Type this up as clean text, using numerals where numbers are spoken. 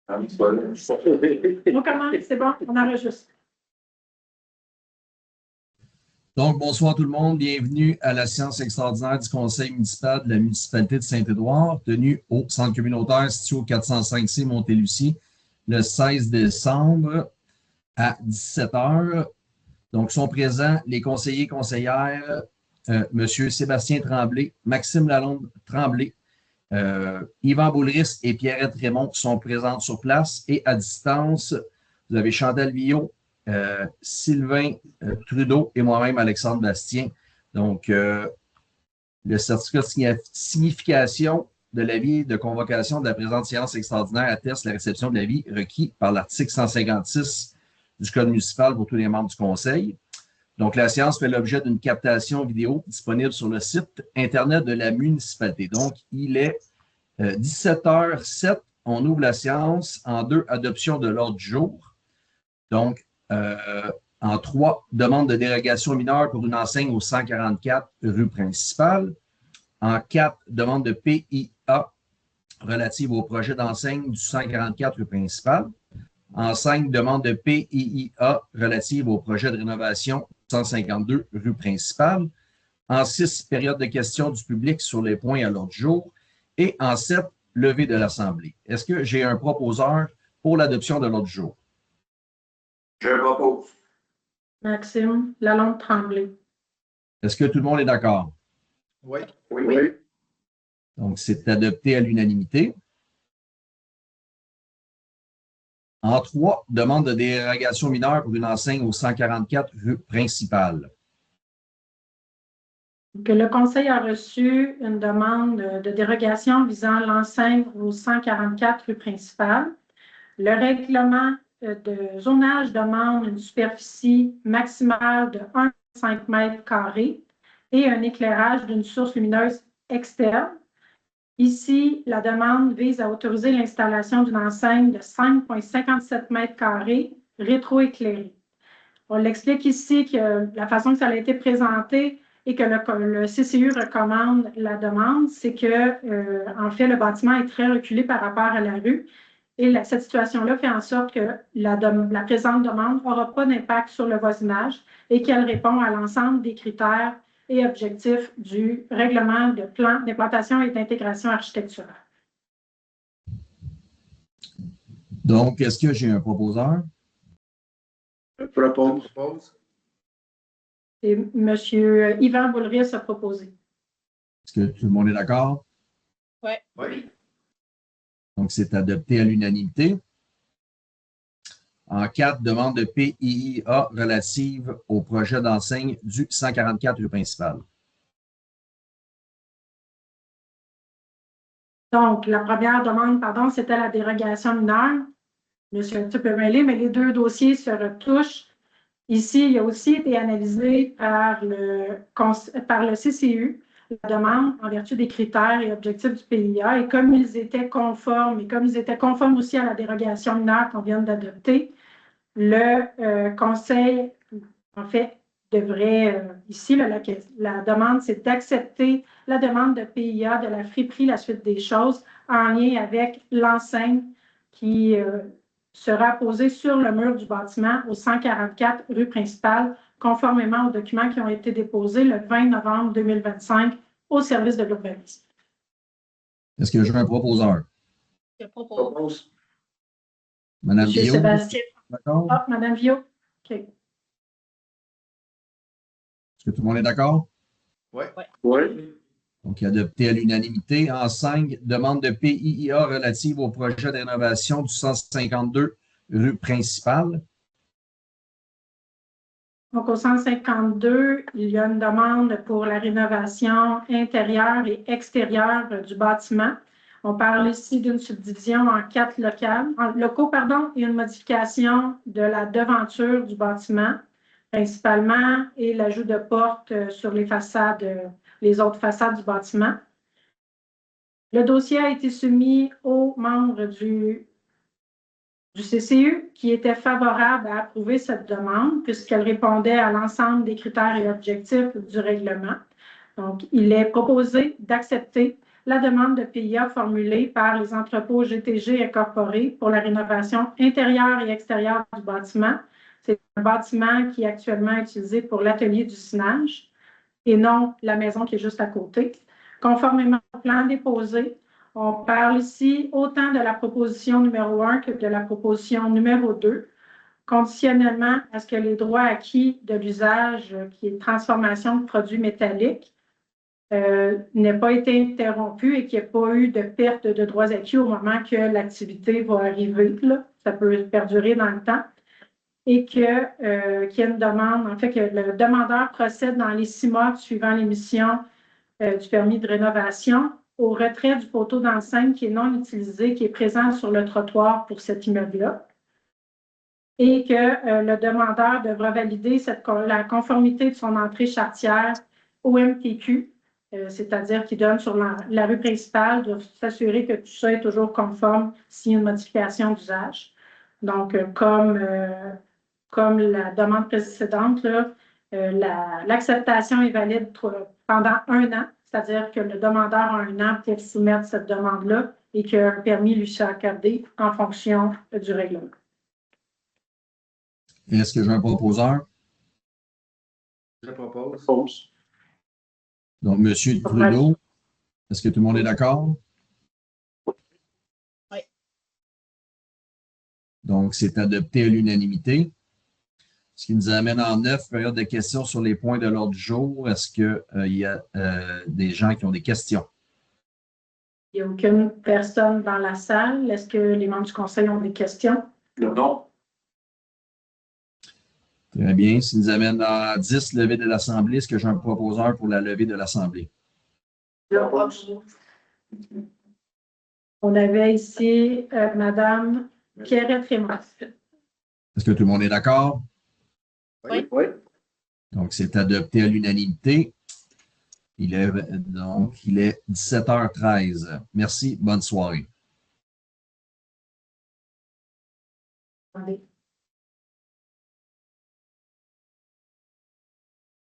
On commence, c'est bon, on enregistre. Donc, bonsoir tout le monde. Bienvenue à la séance extraordinaire du Conseil municipal de la municipalité de Saint-Édouard, tenue au centre communautaire situé au 405C Montélucie le 16 décembre à 17 h. Donc, sont présents les conseillers et conseillères, M. Sébastien Tremblay, Maxime Lalonde Tremblay, Yvan Boulris et Pierrette Raymond sont présents sur place. Et à distance, vous avez Chantal Villot, Sylvain Trudeau et moi-même, Alexandre Bastien. Donc, le certificat de signification de l'avis de convocation de la présente séance extraordinaire atteste la réception de l'avis requis par l'article 156 du Code municipal pour tous les membres du Conseil. Donc, la séance fait l'objet d'une captation vidéo disponible sur le site Internet de la municipalité. Donc, il est 17h07. On ouvre la séance en 2, adoption de l'ordre du jour. Donc, en 3, demande de dérogation mineure pour une enseigne au 144 rue principale. En 4, demande de PIA relative au projet d'enseigne du 144 rue principale. En 5, demande de PIA relative au projet de rénovation 152 rue principale. En 6, période de questions du public sur les points à l'ordre du jour. Et en 7, levée de l'Assemblée. Est-ce que j'ai un proposeur pour l'adoption de l'ordre du jour? Je propose. Maxime Lalonde Tremblay. Est-ce que tout le monde est d'accord? Oui. Oui. Donc, c'est adopté à l'unanimité. En 3, demande de dérogation mineure pour une enseigne au 144 rue principale. Que le Conseil a reçu une demande de dérogation visant l'enseigne au 144 rue principale. Le règlement de zonage demande une superficie maximale de 1,5 m² et un éclairage d'une source lumineuse externe. Ici, la demande vise à autoriser l'installation d'une enseigne de 5,57 m² rétroéclairée. On l'explique ici que la façon que ça a été présenté et que le CCU recommande la demande, c'est que, en fait, le bâtiment est très reculé par rapport à la rue. Et cette situation-là fait en sorte que la présente demande n'aura pas d'impact sur le voisinage et qu'elle répond à l'ensemble des critères et objectifs du règlement de plan d'implantation et d'intégration architecturale. Donc, est-ce que j'ai un proposeur? Je propose. Et M. Yvan Boulris a proposé. Est-ce que tout le monde est d'accord? Oui. Oui. Donc, c'est adopté à l'unanimité. En 4, demande de PIA relative au projet d'enseigne du 144 rue principale. Donc, la première demande, pardon, c'était la dérogation mineure. Je me suis un petit peu mêlée, mais les deux dossiers se retouchent. Ici, il a aussi été analysé par le CCU, la demande en vertu des critères et objectifs du PIA. Et comme ils étaient conformes, et comme ils étaient conformes aussi à la dérogation mineure qu'on vient d'adopter, le Conseil, en fait, devrait, ici, la demande, c'est d'accepter la demande de PIA de la friperie La Suite des Choses en lien avec l'enseigne qui sera posée sur le mur du bâtiment au 144 rue principale, conformément aux documents qui ont été déposés le 20 novembre 2025 au service de l'urbanisme. Est-ce que j'ai un proposeur? Je propose. Madame Monsieur Villot? Sébastien. D'accord? Ah, Madame Villot. OK. Est-ce que tout le monde est d'accord? Oui. Oui. Donc, adopté à l'unanimité. En 5, demande de PIA relative au projet de rénovation du 152 rue principale. Donc, au 152, il y a une demande pour la rénovation intérieure et extérieure du bâtiment. On parle ici d'une subdivision en 4 locaux et une modification de la devanture du bâtiment, principalement, et l'ajout de portes sur les façades, les autres façades du bâtiment. Le dossier a été soumis aux membres du CCU qui était favorable à approuver cette demande puisqu'elle répondait à l'ensemble des critères et objectifs du règlement. Donc, il est proposé d'accepter la demande de PIA formulée par les entrepôts GTG incorporés pour la rénovation intérieure et extérieure du bâtiment. C'est un bâtiment qui est actuellement utilisé pour l'atelier d'usinage et non la maison qui est juste à côté. Conformément au plan déposé, on parle ici autant de la proposition numéro 1 que de la proposition numéro 2, conditionnellement à ce que les droits acquis de l'usage, qui est transformation de produits métalliques, n'ait pas été interrompu et qu'il n'y ait pas eu de perte de droits acquis au moment que l'activité va arriver. Là. Ça peut perdurer dans le temps. Et qu'il y ait une demande, en fait, que le demandeur procède dans les 6 mois suivant l'émission du permis de rénovation au retrait du poteau d'enseigne qui est non utilisé, qui est présent sur le trottoir pour cet immeuble-là. Et que le demandeur devra valider la conformité de son entrée charretière au MTQ, c'est-à-dire qu'il donne sur la rue principale, doit s'assurer que tout ça est toujours conforme s'il y a une modification d'usage. Donc, comme la demande précédente, l'acceptation est valide pendant 1 an, c'est-à-dire que le demandeur a 1 an pour soumettre cette demande-là et qu'un permis lui soit accordé en fonction du règlement. Est-ce que j'ai un proposeur? Je propose. Donc, M. Trudeau, est-ce que tout le monde est d'accord? Oui. Donc, c'est adopté à l'unanimité. Ce qui nous amène en 9, période de questions sur les points de l'ordre du jour. Est-ce qu'il y a des gens qui ont des questions? Il n'y a aucune personne dans la salle. Est-ce que les membres du conseil ont des questions? Non. Très bien. Ce qui nous amène à 10, levée de l'Assemblée. Est-ce que j'ai un proposeur pour la levée de l'Assemblée? On avait ici Mme Pierrette-Raymond. Est-ce que tout le monde est d'accord? Oui. Donc, c'est adopté à l'unanimité. Il est 17h13. Merci. Bonne soirée. Attendez.